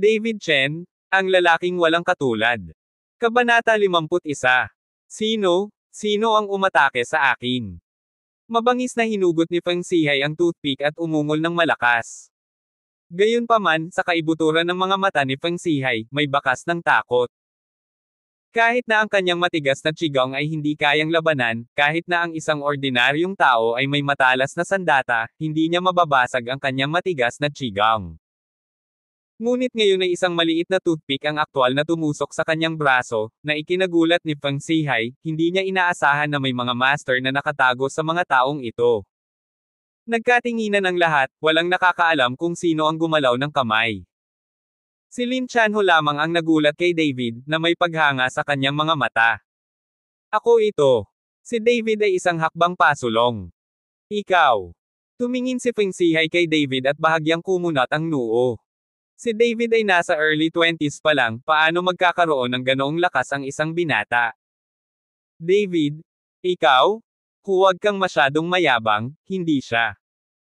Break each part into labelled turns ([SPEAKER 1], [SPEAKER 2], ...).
[SPEAKER 1] David Chen, ang lalaking walang katulad. Kabanata 51. Sino ang umatake sa akin? Mabangis na hinugot ni Feng Zihay ang toothpick at umungol ng malakas. Gayunpaman, sa kaibuturan ng mga mata ni Feng Zihay, may bakas ng takot. Kahit na ang kanyang matigas na qigong ay hindi kayang labanan, kahit na ang isang ordinaryong tao ay may matalas na sandata, hindi niya mababasag ang kanyang matigas na qigong. Ngunit ngayon ay isang maliit na toothpick ang aktwal na tumusok sa kanyang braso, na ikinagulat ni Feng Zihay, hindi niya inaasahan na may mga master na nakatago sa mga taong ito. Nagkatinginan ang lahat, walang nakakaalam kung sino ang gumalaw ng kamay. Si Lin Chanho lamang ang nagulat kay David, na may paghanga sa kanyang mga mata. Ako ito. Si David ay isang hakbang pasulong. Ikaw. Tumingin si Feng Zihay kay David at bahagyang kumunat ang noo. Si David ay nasa early 20s pa lang, paano magkakaroon ng ganoong lakas ang isang binata? David, ikaw? Huwag kang masyadong mayabang, hindi siya.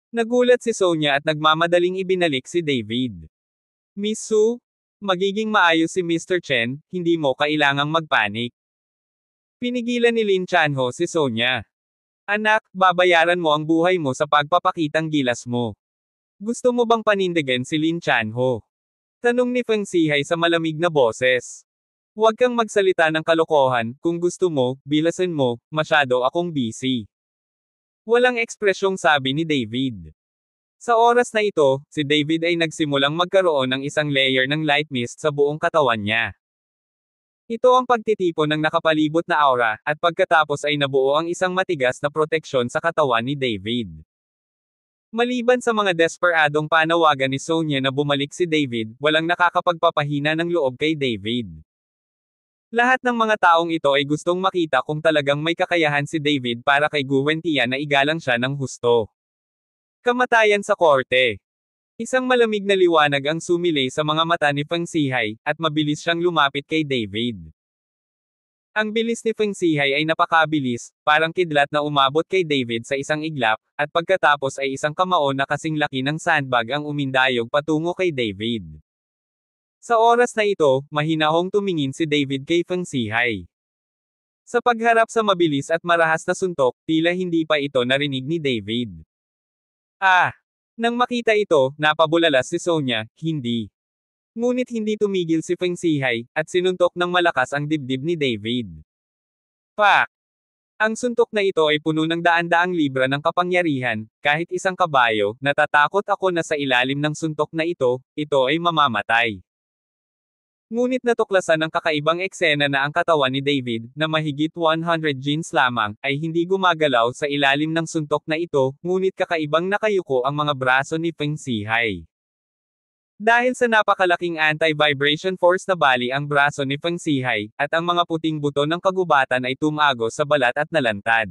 [SPEAKER 1] Nagulat si Sonia at nagmamadaling ibinalik si David. Miss Su, magiging maayos si Mr. Chen, hindi mo kailangang magpanik. Pinigilan ni Lin Chanho si Sonia. Anak, babayaran mo ang buhay mo sa pagpapakitang gilas mo. Gusto mo bang panindigan si Lin Chanho? Tanong ni Feng Zihay sa malamig na boses. Huwag kang magsalita ng kalokohan, kung gusto mo, bilasan mo, masyado akong busy. Walang ekspresyong sabi ni David. Sa oras na ito, si David ay nagsimulang magkaroon ng isang layer ng light mist sa buong katawan niya. Ito ang pagtitipon ng nakapalibot na aura, at pagkatapos ay nabuo ang isang matigas na proteksyon sa katawan ni David. Maliban sa mga desperadong panawagan ni Sonia na bumalik si David, walang nakakapagpapahina ng loob kay David. Lahat ng mga taong ito ay gustong makita kung talagang may kakayahan si David para kay Gwen Tian na igalang siya ng husto. Kamatayan sa korte. Isang malamig na liwanag ang sumilay sa mga mata ni Feng Zihay, at mabilis siyang lumapit kay David. Ang bilis ni Feng Zihay ay napakabilis, parang kidlat na umabot kay David sa isang iglap, at pagkatapos ay isang kamao na kasing laki ng sandbag ang umindayog patungo kay David. Sa oras na ito, mahinahong tumingin si David kay Feng Zihay. Sa pagharap sa mabilis at marahas na suntok, tila hindi pa ito narinig ni David. Nang makita ito, napabulalas si Sonia, hindi. Ngunit hindi tumigil si Feng Zihay, at sinuntok ng malakas ang dibdib ni David. Pak! Ang suntok na ito ay puno ng daan-daang libra ng kapangyarihan, kahit isang kabayo, natatakot ako na sa ilalim ng suntok na ito ay mamamatay. Ngunit natuklasan ng kakaibang eksena na ang katawan ni David, na mahigit 100 jeans lamang, ay hindi gumagalaw sa ilalim ng suntok na ito, ngunit kakaibang nakayuko ang mga braso ni Feng Zihay. Dahil sa napakalaking anti-vibration force na bali ang braso ni Feng Zihay, at ang mga puting buto ng kagubatan ay tumagos sa balat at nalantad.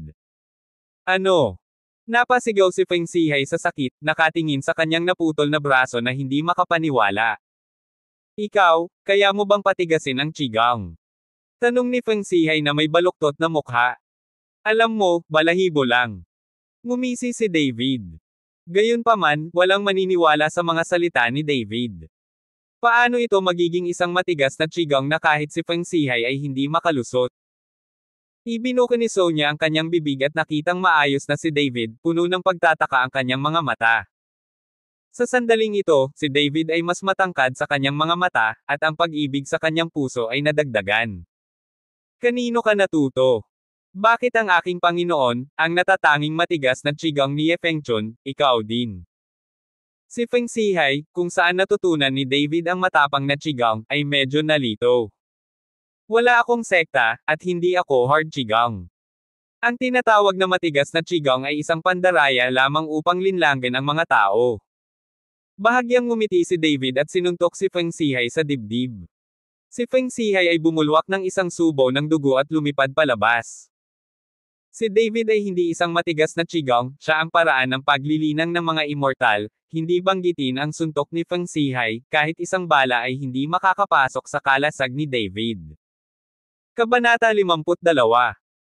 [SPEAKER 1] Ano? Napasigaw si Feng Zihay sa sakit, nakatingin sa kanyang naputol na braso na hindi makapaniwala. Ikaw, kaya mo bang patigasin ang qigong? Tanong ni Feng Zihay na may baluktot na mukha. Alam mo, balahibo lang. Ngumisi si David. Gayunpaman, walang maniniwala sa mga salita ni David. Paano ito magiging isang matigas na qigong na kahit si Feng Zihay ay hindi makalusot? Ibinuka ni Sonia ang kanyang bibig at nakitang maayos na si David, puno ng pagtataka ang kanyang mga mata. Sa sandaling ito, si David ay mas matangkad sa kanyang mga mata, at ang pag-ibig sa kanyang puso ay nadagdagan. Kanino ka natuto? Bakit ang aking Panginoon, ang natatanging matigas na qigong ni Ye Fengchun, ikaw din? Si Feng Zihay, kung saan natutunan ni David ang matapang na qigong, ay medyo nalito. Wala akong sekta, at hindi ako hard qigong. Ang tinatawag na matigas na qigong ay isang pandaraya lamang upang linlangan ang mga tao. Bahagyang ngumiti si David at sinuntok si Feng Zihay sa dibdib. Si Feng Zihay ay bumulwak ng isang subo ng dugo at lumipad palabas. Si David ay hindi isang matigas na qigong, siya ang paraan ng paglilinang ng mga immortal, hindi banggitin ang suntok ni Feng Zihay, kahit isang bala ay hindi makakapasok sa kalasag ni David. Kabanata 52.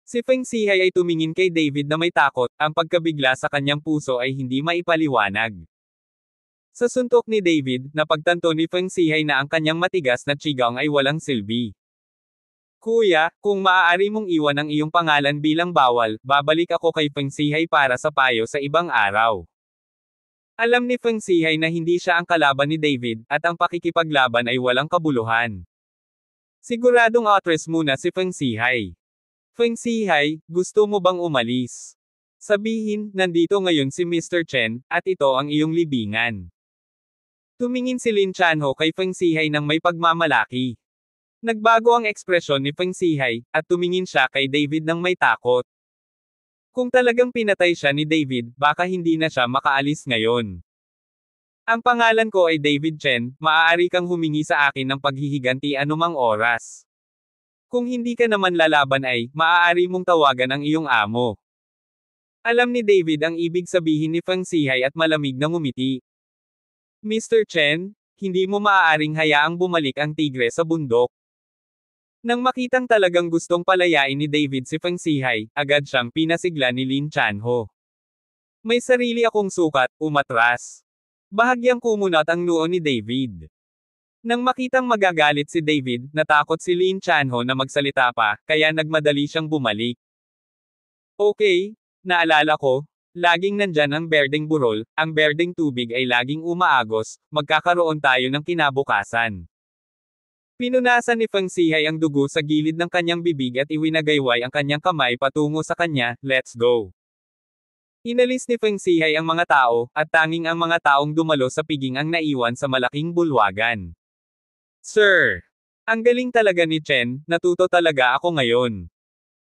[SPEAKER 1] Si Feng Zihay ay tumingin kay David na may takot, ang pagkabigla sa kanyang puso ay hindi maipaliwanag. Sa suntok ni David, napagtanto ni Feng Zihay na ang kanyang matigas na qigong ay walang silbi. Kuya, kung maaari mong iwan ang iyong pangalan bilang bawal, babalik ako kay Feng Zihay para sa payo sa ibang araw. Alam ni Feng Zihay na hindi siya ang kalaban ni David, at ang pakikipaglaban ay walang kabuluhan. Siguradong atras muna si Feng Zihay. Feng Zihay, gusto mo bang umalis? Sabihin, nandito ngayon si Mr. Chen, at ito ang iyong libingan. Tumingin si Lin Chanho kay Feng Zihay ng may pagmamalaki. Nagbago ang ekspresyon ni Feng Zihay, at tumingin siya kay David ng may takot. Kung talagang pinatay siya ni David, baka hindi na siya makaalis ngayon. Ang pangalan ko ay David Chen, maaari kang humingi sa akin ng paghihiganti anumang oras. Kung hindi ka naman lalaban ay, maaari mong tawagan ang iyong amo. Alam ni David ang ibig sabihin ni Feng Zihay at malamig na ngumiti. Mr. Chen, hindi mo maaaring hayaang bumalik ang tigre sa bundok. Nang makitang talagang gustong palayain ni David si Feng Zihay, agad siyang pinasigla ni Lin Chanho. May sarili akong sukat, umatras. Bahagyang kumunat ang noo ni David. Nang makitang magagalit si David, natakot si Lin Chanho na magsalita pa, kaya nagmadali siyang bumalik. Okay, naalala ko, laging nandyan ang berdeng burol, ang berdeng tubig ay laging umaagos, magkakaroon tayo ng kinabukasan. Pinunasan ni Feng Zihay ang dugo sa gilid ng kanyang bibig at iwinagayway ang kanyang kamay patungo sa kanya, let's go. Inalis ni Feng Zihay ang mga tao, at tanging ang mga taong dumalo sa piging ang naiwan sa malaking bulwagan. Sir! Ang galing talaga ni Chen, natuto talaga ako ngayon.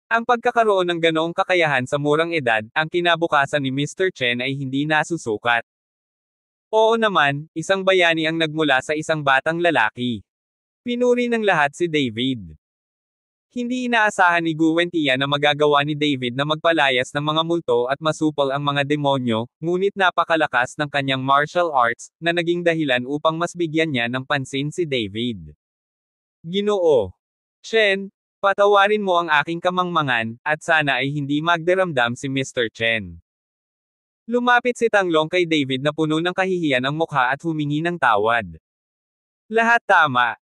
[SPEAKER 1] Ang pagkakaroon ng ganoong kakayahan sa murang edad, ang kinabukasan ni Mr. Chen ay hindi nasusukat. Oo naman, isang bayani ang nagmula sa isang batang lalaki. Pinuri ng lahat si David. Hindi inaasahan ni Gu Wentian na magagawa ni David na magpalayas ng mga multo at masupol ang mga demonyo, ngunit napakalakas ng kanyang martial arts, na naging dahilan upang mas bigyan niya ng pansin si David. Ginoo Chen, patawarin mo ang aking kamangmangan, at sana ay hindi magdaramdam si Mr. Chen. Lumapit si Tanglong kay David na puno ng kahihiyan ang mukha at humingi ng tawad. Lahat tama.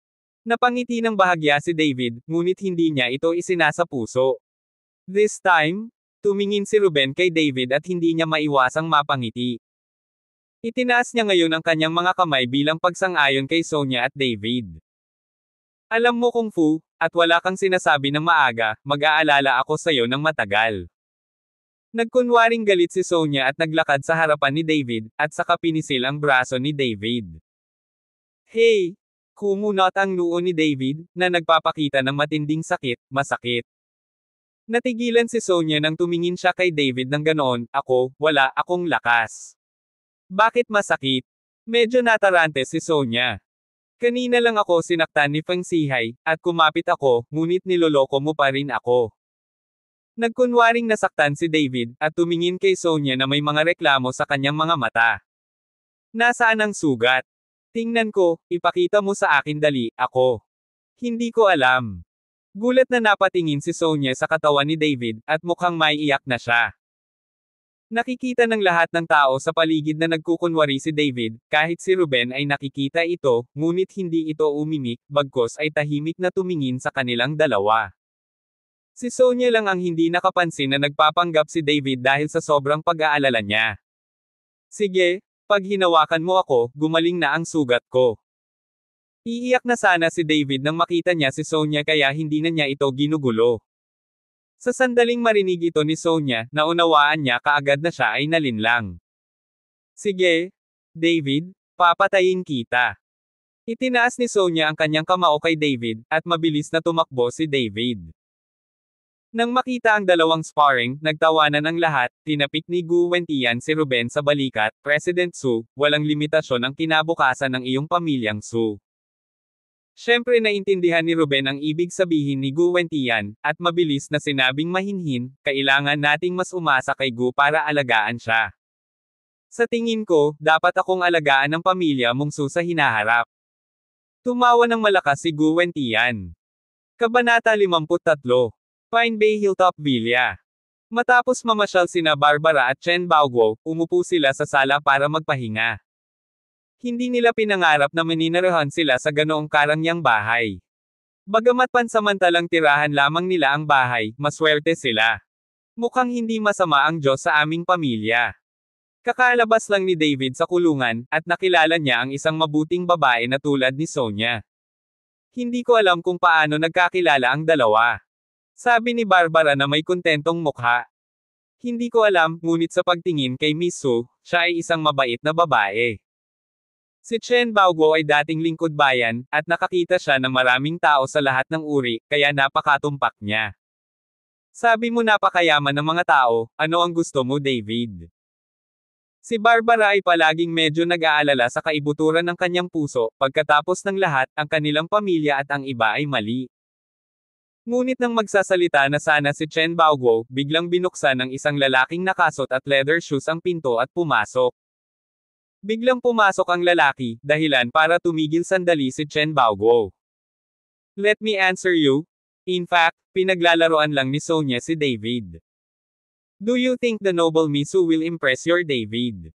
[SPEAKER 1] Napangiti ng bahagya si David, ngunit hindi niya ito isinasa puso. This time, tumingin si Ruben kay David at hindi niya maiwasang mapangiti. Itinaas niya ngayon ang kanyang mga kamay bilang pagsang-ayon kay Sonya at David. Alam mo kung Fu, at wala kang sinasabi ng maaga, mag-aalala ako sa'yo ng matagal. Nagkunwaring galit si Sonya at naglakad sa harapan ni David, at saka pinisil ang braso ni David. Hey! Kumunot ang noo ni David, na nagpapakita ng matinding sakit, masakit. Natigilan si Sonya nang tumingin siya kay David ng ganoon, wala akong lakas. Bakit masakit? Medyo natarante si Sonya. Kanina lang ako sinaktan ni Feng Zihay, at kumapit ako, ngunit niloloko mo pa rin ako. Nagkunwaring nasaktan si David, at tumingin kay Sonya na may mga reklamo sa kanyang mga mata. Nasaan ang sugat? Tingnan ko, ipakita mo sa akin dali, ako. Hindi ko alam. Gulat na napatingin si Sonya sa katawan ni David, at mukhang maiiyak na siya. Nakikita ng lahat ng tao sa paligid na nagkukunwari si David, kahit si Ruben ay nakikita ito, ngunit hindi ito umimik, bagkos ay tahimik na tumingin sa kanilang dalawa. Si Sonya lang ang hindi nakapansin na nagpapanggap si David dahil sa sobrang pag-aalala niya. Sige. Pag hinawakan mo ako, gumaling na ang sugat ko. Iiyak na sana si David nang makita niya si Sonya kaya hindi na niya ito ginugulo. Sa sandaling marinig ito ni Sonya, naunawaan niya kaagad na siya ay nalinlang. Sige, David, papatayin kita. Itinaas ni Sonya ang kanyang kamao kay David, at mabilis na tumakbo si David. Nang makita ang dalawang sparring, nagtawanan ang lahat, tinapik ni Gu Wentian si Ruben sa balikat, President Su, walang limitasyon ang kinabukasan ng iyong pamilyang Su. Siyempre naintindihan ni Ruben ang ibig sabihin ni Gu Wentian, at mabilis na sinabing mahinhin, kailangan nating mas umasa kay Gu para alagaan siya. Sa tingin ko, dapat akong alagaan ng pamilya mong Su sa hinaharap. Tumawa ng malakas si Gu Wentian. Kabanata 53. Pine Bay Hilltop Villa. Matapos mamasyal sina Barbara at Chen Baoguo, umupo sila sa sala para magpahinga. Hindi nila pinangarap na maninirahan sila sa ganoong karangyang bahay. Bagamat pansamantalang tirahan lamang nila ang bahay, maswerte sila. Mukhang hindi masama ang Diyos sa aming pamilya. Kakalabas lang ni David sa kulungan, at nakilala niya ang isang mabuting babae na tulad ni Sonia. Hindi ko alam kung paano nagkakilala ang dalawa. Sabi ni Barbara na may kontentong mukha. Hindi ko alam, ngunit sa pagtingin kay Miss Su, siya ay isang mabait na babae. Si Chen Baoguo ay dating lingkod bayan, at nakakita siya ng maraming tao sa lahat ng uri, kaya napakatumpak niya. Sabi mo napakayaman ng mga tao, ano ang gusto mo David? Si Barbara ay palaging medyo nag-aalala sa kaibuturan ng kanyang puso, pagkatapos ng lahat, ang kanilang pamilya at ang iba ay mali. Ngunit nang magsasalita na sana si Chen Baoguo, biglang binuksan ng isang lalaking nakasot at leather shoes ang pinto at pumasok. Biglang pumasok ang lalaki, dahilan para tumigil sandali si Chen Baoguo. Let me answer you. In fact, pinaglalaroan lang ni Sonia si David. Do you think the noble Miss Su will impress your David?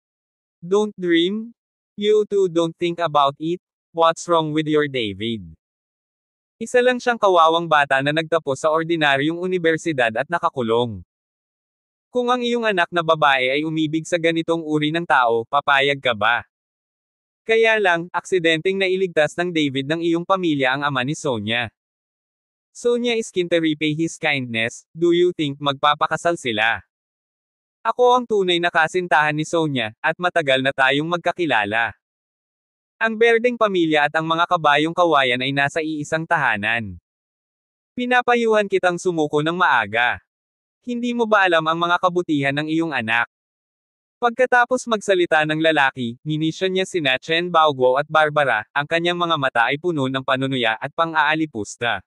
[SPEAKER 1] Don't dream? You two don't think about it? What's wrong with your David? Isa lang siyang kawawang bata na nagtapos sa ordinaryong unibersidad at nakakulong. Kung ang iyong anak na babae ay umibig sa ganitong uri ng tao, papayag ka ba? Kaya lang, aksidenteng nailigtas ng David ng iyong pamilya ang ama ni Sonia. Sonia is keen to repay his kindness, do you think magpapakasal sila? Ako ang tunay na kasintahan ni Sonia, at matagal na tayong magkakilala. Ang berdeng pamilya at ang mga kabayong kawayan ay nasa iisang tahanan. Pinapayuhan kitang sumuko ng maaga. Hindi mo ba alam ang mga kabutihan ng iyong anak? Pagkatapos magsalita ng lalaki, ninisyon niya sina Chen Baoguo at Barbara, ang kanyang mga mata ay puno ng panunuya at pang-aalipusta.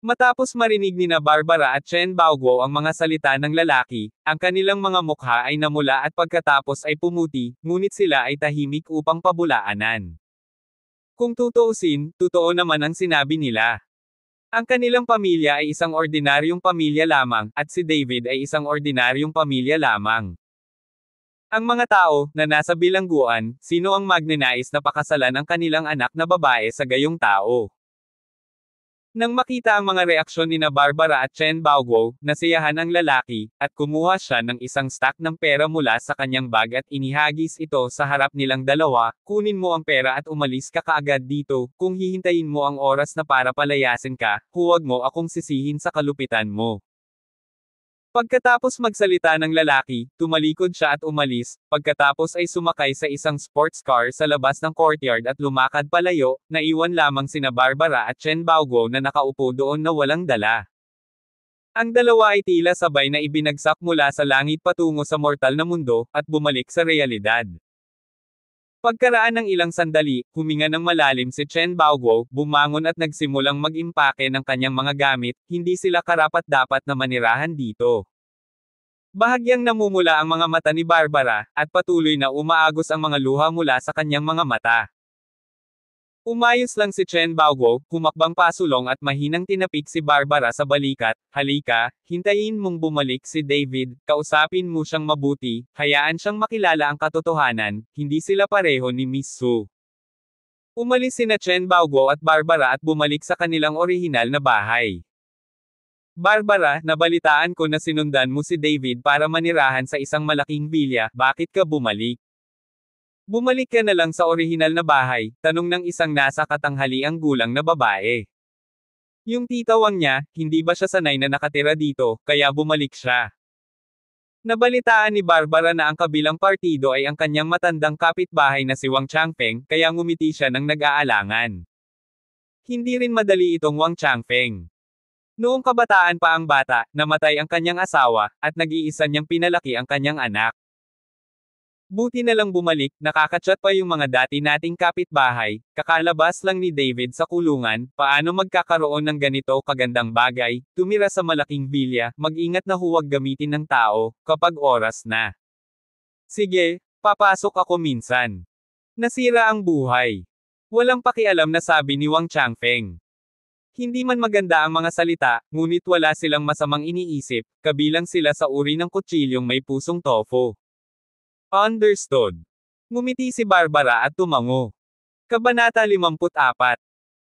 [SPEAKER 1] Matapos marinig ni na Barbara at Chen Baoguo ang mga salita ng lalaki, ang kanilang mga mukha ay namula at pagkatapos ay pumuti, ngunit sila ay tahimik upang pabulaanan. Kung tutuusin, totoo naman ang sinabi nila. Ang kanilang pamilya ay isang ordinaryong pamilya lamang, at si David ay isang ordinaryong pamilya lamang. Ang mga tao, na nasa bilangguan, sino ang magnanais na pakasalan ang kanilang anak na babae sa gayong tao? Nang makita ang mga reaksyon ni na Barbara at Chen Baoguo, nasiyahan ang lalaki, at kumuha siya ng isang stack ng pera mula sa kanyang bag at inihagis ito sa harap nilang dalawa, kunin mo ang pera at umalis ka kaagad dito, kung hihintayin mo ang oras na para palayasin ka, huwag mo akong sisihin sa kalupitan mo. Pagkatapos magsalita ng lalaki, tumalikod siya at umalis, pagkatapos ay sumakay sa isang sports car sa labas ng courtyard at lumakad palayo, naiwan lamang sina Barbara at Chen Baoguo na nakaupo doon na walang dala. Ang dalawa ay tila sabay na ibinagsak mula sa langit patungo sa mortal na mundo, at bumalik sa realidad. Pagkaraan ng ilang sandali, huminga ng malalim si Chen Baoguo, bumangon at nagsimulang mag-impake ng kanyang mga gamit, hindi sila karapat-dapat na manirahan dito. Bahagyang namumula ang mga mata ni Barbara, at patuloy na umaagos ang mga luha mula sa kanyang mga mata. Umayos lang si Chen Baoguo, humakbang pasulong at mahinang tinapik si Barbara sa balikat, halika, hintayin mong bumalik si David, kausapin mo siyang mabuti, hayaan siyang makilala ang katotohanan, hindi sila pareho ni Miss Su. Umalis sina Chen Baoguo at Barbara at bumalik sa kanilang orihinal na bahay. Barbara, nabalitaan ko na sinundan mo si David para manirahan sa isang malaking bilya, bakit ka bumalik? Bumalik ka na lang sa orihinal na bahay, tanong ng isang nasa katanghaliang gulang na babae. Yung tita Wang niya, hindi ba siya sanay na nakatira dito, kaya bumalik siya. Nabalitaan ni Barbara na ang kabilang partido ay ang kanyang matandang kapitbahay na si Wang Changfeng, kaya ngumiti siya ng nag-aalangan. Hindi rin madali itong Wang Changfeng. Noong kabataan pa ang bata, namatay ang kanyang asawa, at nag-iisa niyang pinalaki ang kanyang anak. Buti na lang bumalik, nakakachat pa yung mga dati nating kapitbahay, kakalabas lang ni David sa kulungan, paano magkakaroon ng ganito kagandang bagay, tumira sa malaking bilya, mag-ingat na huwag gamitin ng tao, kapag oras na. Sige, papasok ako minsan. Nasira ang buhay. Walang pakialam na sabi ni Wang Changfeng. Hindi man maganda ang mga salita, ngunit wala silang masamang iniisip, kabilang sila sa uri ng kutsilyong may pusong tofu. Understood. Ngumiti si Barbara at tumango. Kabanata 54.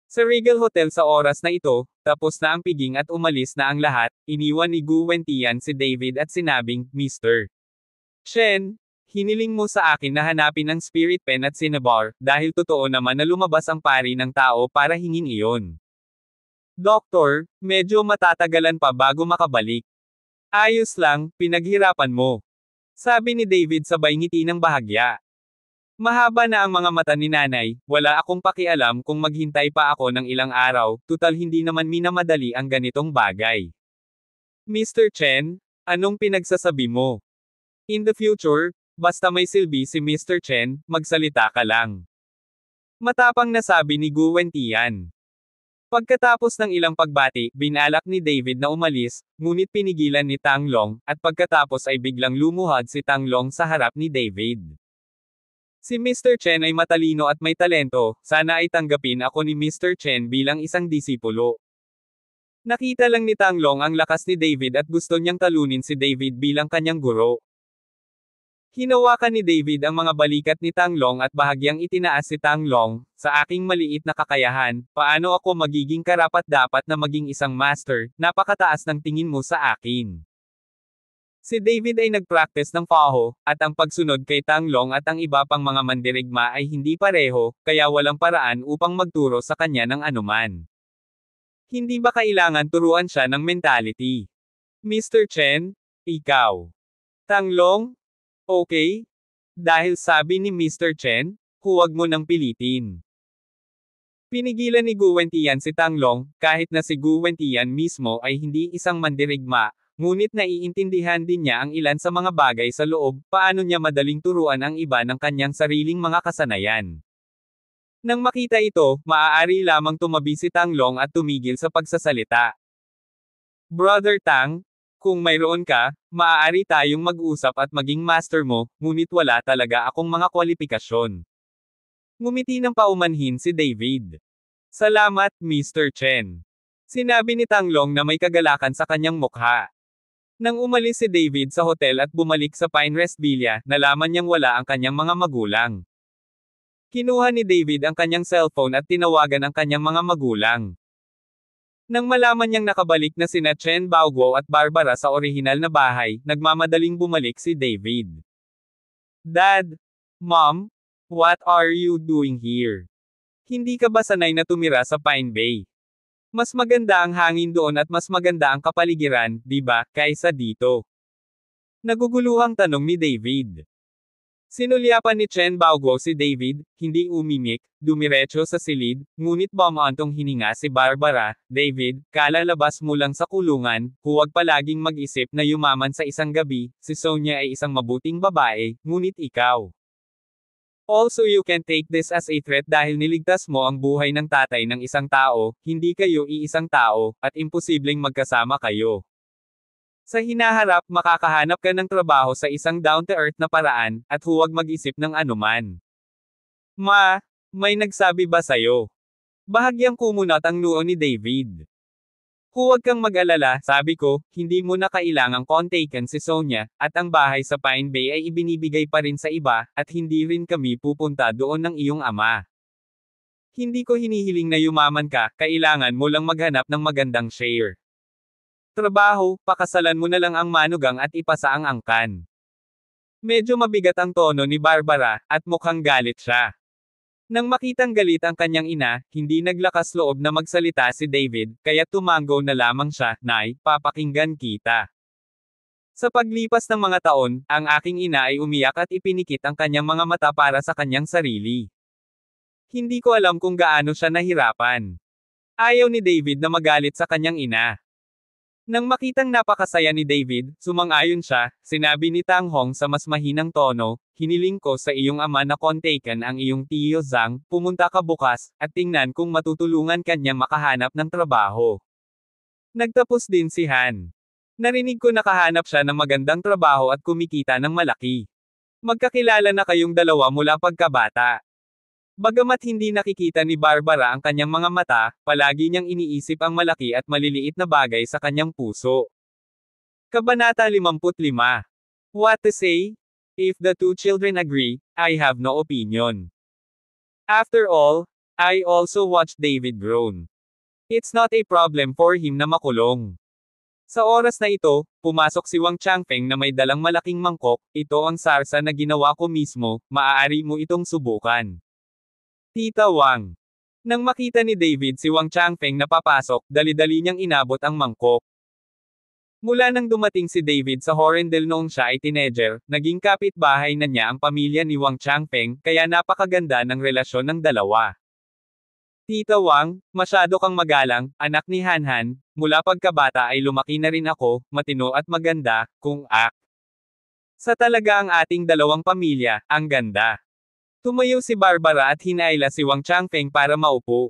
[SPEAKER 1] Sa Regal Hotel sa oras na ito, tapos na ang piging at umalis na ang lahat, iniwan ni Gu Wentian si David at sinabing, Mr. Chen, hiniling mo sa akin na hanapin ang spirit pen at cinnabar, dahil totoo naman na lumabas ang pari ng tao para hingin iyon. Doktor, medyo matatagalan pa bago makabalik. Ayos lang, pinaghirapan mo. Sabi ni David sabay ngiti ng bahagya. Mahaba na ang mga mata ni nanay, wala akong pakialam kung maghintay pa ako ng ilang araw, tutal hindi naman minamadali ang ganitong bagay. Mr. Chen, anong pinagsasabi mo? In the future, basta may silbi si Mr. Chen, magsalita ka lang. Matapang na sabi ni Gu Wentian. Pagkatapos ng ilang pagbati, binalak ni David na umalis, ngunit pinigilan ni Tang Long, at pagkatapos ay biglang lumuhad si Tang Long sa harap ni David. Si Mr. Chen ay matalino at may talento, sana ay tanggapin ako ni Mr. Chen bilang isang disipulo. Nakita lang ni Tang Long ang lakas ni David at gusto niyang talunin si David bilang kanyang guro. Hinawakan ni David ang mga balikat ni Tang Long at bahagyang itinaas si Tang Long, sa aking maliit na kakayahan, paano ako magiging karapat-dapat na maging isang master, napakataas ng tingin mo sa akin. Si David ay nagpractice ng Faho, at ang pagsunod kay Tang Long at ang iba pang mga mandirigma ay hindi pareho, kaya walang paraan upang magturo sa kanya ng anuman. Hindi ba kailangan turuan siya ng mentality? Mr. Chen, ikaw. Tang Long? Okay. Dahil sabi ni Mr. Chen, huwag mo nang pilitin. Pinigilan ni Gu Wentian si Tang Long, kahit na si Gu Wentian mismo ay hindi isang mandirigma, ngunit naiintindihan din niya ang ilan sa mga bagay sa loob, paano niya madaling turuan ang iba ng kanyang sariling mga kasanayan. Nang makita ito, maaari lamang tumabi si Tang Long at tumigil sa pagsasalita. Brother Tang, kung mayroon ka, maaari tayong mag-usap at maging master mo, ngunit wala talaga akong mga kwalifikasyon. Ngumiti ng paumanhin si David. Salamat, Mr. Chen. Sinabi ni Tang Long na may kagalakan sa kanyang mukha. Nang umalis si David sa hotel at bumalik sa Pinecrest Villa, nalaman niyang wala ang kanyang mga magulang. Kinuha ni David ang kanyang cellphone at tinawagan ang kanyang mga magulang. Nang malaman niyang nakabalik na sina Chen Baoguo at Barbara sa orihinal na bahay, nagmamadaling bumalik si David. Dad, Mom, what are you doing here? Hindi ka ba sanay na tumira sa Pine Bay? Mas maganda ang hangin doon at mas maganda ang kapaligiran, di ba, kaysa dito? Naguguluhang tanong ni David. Sinulyapan ni Chen Baoguo si David, hindi umimik, dumiretso sa silid, ngunit bumantong hininga si Barbara. David, kalalabas mo lang sa kulungan, huwag palaging mag-isip na yumaman sa isang gabi, si Sonia ay isang mabuting babae, ngunit ikaw. Also you can take this as a threat dahil niligtas mo ang buhay ng tatay ng isang tao, hindi kayo iisang tao, at imposibleng magkasama kayo. Sa hinaharap, makakahanap ka ng trabaho sa isang down-to-earth na paraan, at huwag mag-isip ng anuman. Ma, may nagsabi ba sa'yo? Bahagyang kumunat ang noo ni David. Huwag kang mag-alala, sabi ko, hindi mo na kailangang kontaken si Sonia, at ang bahay sa Pine Bay ay ibinibigay pa rin sa iba, at hindi rin kami pupunta doon ng iyong ama. Hindi ko hinihiling na yumaman ka, kailangan mo lang maghanap ng magandang share. Trabaho, pakasalan mo na lang ang manugang at ipasa ang angkan. Medyo mabigat ang tono ni Barbara, at mukhang galit siya. Nang makitang galit ang kanyang ina, hindi naglakas loob na magsalita si David, kaya tumango na lamang siya, Nay, papakinggan kita. Sa paglipas ng mga taon, ang aking ina ay umiyak at ipinikit ang kanyang mga mata para sa kanyang sarili. Hindi ko alam kung gaano siya nahirapan. Ayaw ni David na magalit sa kanyang ina. Nang makitang napakasaya ni David, sumang-ayon siya, sinabi ni Tang Hong sa mas mahinang tono, hiniling ko sa iyong ama na kontaken ang iyong tiyo Zhang, pumunta ka bukas, at tingnan kung matutulungan kanya makahanap ng trabaho. Nagtapos din si Han. Narinig ko nakahanap siya ng magandang trabaho at kumikita ng malaki. Magkakilala na kayong dalawa mula pagkabata. Bagamat hindi nakikita ni Barbara ang kanyang mga mata, palagi niyang iniisip ang malaki at maliliit na bagay sa kanyang puso. Kabanata 55. What to say? If the two children agree, I have no opinion. After all, I also watched David groan. It's not a problem for him na makulong. Sa oras na ito, pumasok si Wang Changfeng na may dalang malaking mangkok. Ito ang sarsa na ginawa ko mismo, maaari mo itong subukan. Tita Wang. Nang makita ni David si Wang Changfeng na papasok, dali-dali niyang inabot ang mangkok. Mula nang dumating si David sa Horrendale noong siya ay teenager, naging kapitbahay na niya ang pamilya ni Wang Changfeng, kaya napakaganda ng relasyon ng dalawa. Tita Wang, masyado kang magalang, anak ni Hanhan, mula pagkabata ay lumaki na rin ako, matino at maganda, kung ak. Sa talaga ang ating dalawang pamilya, ang ganda. Tumayo si Barbara at hinaila si Wang Changfeng para maupo.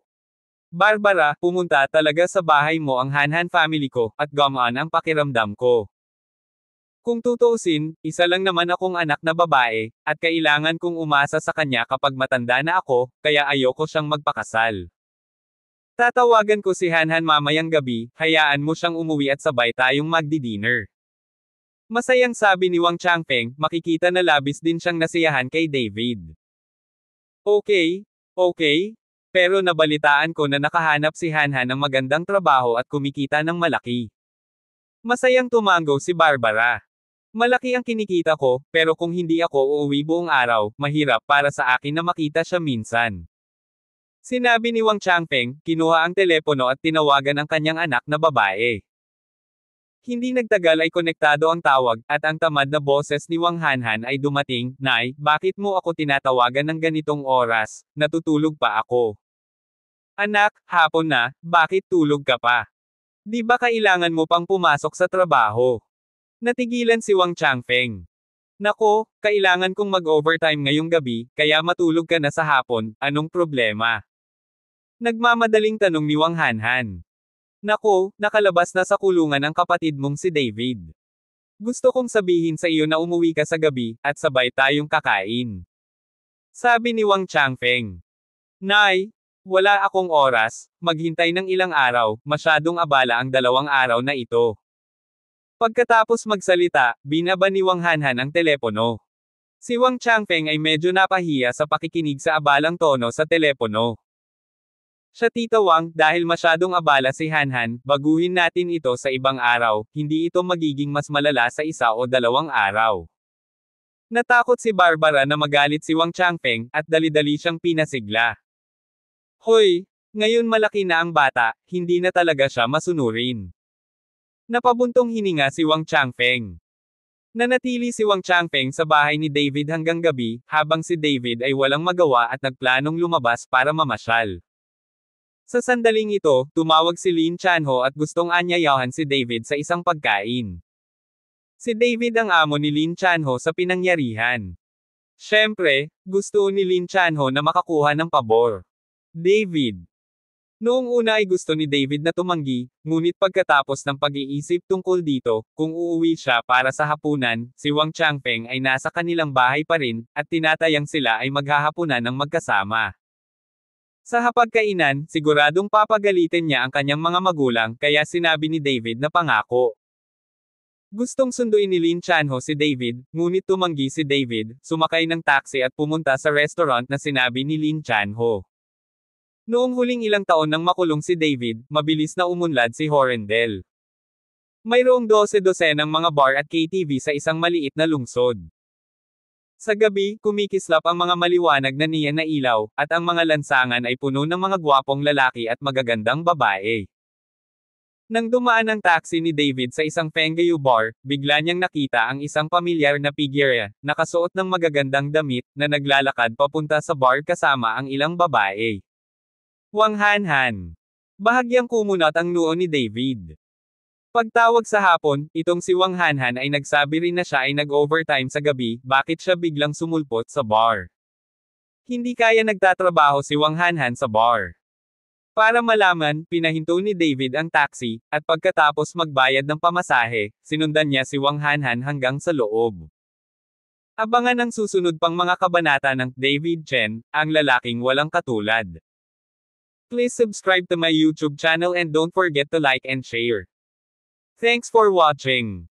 [SPEAKER 1] Barbara, pumunta talaga sa bahay mo ang Hanhan family ko, at gumaan ang pakiramdam ko. Kung tutuusin, isa lang naman akong anak na babae, at kailangan kong umasa sa kanya kapag matanda na ako, kaya ayoko siyang magpakasal. Tatawagan ko si Hanhan mamayang gabi, hayaan mo siyang umuwi at sabay tayong magdi-dinner. Masayang sabi ni Wang Changfeng, makikita na labis din siyang nasiyahan kay David. Okay. Pero nabalitaan ko na nakahanap si Hanhan ng magandang trabaho at kumikita ng malaki. Masayang tumango si Barbara. Malaki ang kinikita ko, pero kung hindi ako uuwi buong araw, mahirap para sa akin na makita siya minsan. Sinabi ni Wang Changfeng, kinuha ang telepono at tinawagan ang kanyang anak na babae. Hindi nagtagal ay konektado ang tawag, at ang tamad na boses ni Wang Hanhan ay dumating. Nay, bakit mo ako tinatawagan ng ganitong oras? Natutulog pa ako. Anak, hapon na, bakit tulog ka pa? Di ba kailangan mo pang pumasok sa trabaho? Natigilan si Wang Changfeng. Nako, kailangan kong mag-overtime ngayong gabi, kaya matulog ka na sa hapon, anong problema? Nagmamadaling tanong ni Wang Hanhan. Nako, nakalabas na sa kulungan ang kapatid mong si David. Gusto kong sabihin sa iyo na umuwi ka sa gabi, at sabay tayong kakain. Sabi ni Wang Changfeng. Nay, wala akong oras, maghintay ng ilang araw, masyadong abala ang 2 araw na ito. Pagkatapos magsalita, binaba ni Wang Hanhan ang telepono. Si Wang Changfeng ay medyo napahiya sa pakikinig sa abalang tono sa telepono. Siya Tita Wang, dahil masyadong abala si Hanhan, baguhin natin ito sa ibang araw, hindi ito magiging mas malala sa 1 o 2 araw. Natakot si Barbara na magalit si Wang Changfeng, at dali-dali siyang pinasigla. Hoy, ngayon malaki na ang bata, hindi na talaga siya masunurin. Napabuntong hininga si Wang Changfeng. Nanatili si Wang Changfeng sa bahay ni David hanggang gabi, habang si David ay walang magawa at nagplanong lumabas para mamasyal. Sa sandaling ito, tumawag si Lin Chanho at gustong anyayahan si David sa isang pagkain. Si David ang amo ni Lin Chanho sa pinangyarihan. Siyempre, gusto ni Lin Chanho na makakuha ng pabor. David. Noong una ay gusto ni David na tumanggi, ngunit pagkatapos ng pag-iisip tungkol dito, kung uuwi siya para sa hapunan, si Wang Changfeng ay nasa kanilang bahay pa rin, at tinatayang sila ay maghahapunan ng magkasama. Sa hapagkainan, siguradong papagalitin niya ang kanyang mga magulang, kaya sinabi ni David na pangako. Gustong sunduin ni Lin Chanho si David, ngunit tumanggi si David, sumakay ng taxi at pumunta sa restaurant na sinabi ni Lin Chanho. Noong huling ilang taon nang makulong si David, mabilis na umunlad si Horrendale. Mayroong 12-dosenang mga bar at KTV sa isang maliit na lungsod. Sa gabi, kumikislap ang mga maliwanag na neon na ilaw, at ang mga lansangan ay puno ng mga gwapong lalaki at magagandang babae. Nang dumaan ang taxi ni David sa isang Fenggayu bar, bigla niyang nakita ang isang pamilyar na figure, nakasuot ng magagandang damit, na naglalakad papunta sa bar kasama ang ilang babae. Wang Hanhan. Bahagyang kumunat ang noo ni David. Pagtawag sa hapon, itong si Wang Hanhan ay nagsabi rin na siya ay nag-overtime sa gabi, bakit siya biglang sumulpot sa bar. Hindi kaya nagtatrabaho si Wang Hanhan sa bar. Para malaman, pinahinto ni David ang taxi, at pagkatapos magbayad ng pamasahe, sinundan niya si Wang Hanhan hanggang sa loob. Abangan ang susunod pang mga kabanata ng David Chen, ang lalaking walang katulad. Please subscribe to my YouTube channel and don't forget to like and share. Thanks for watching.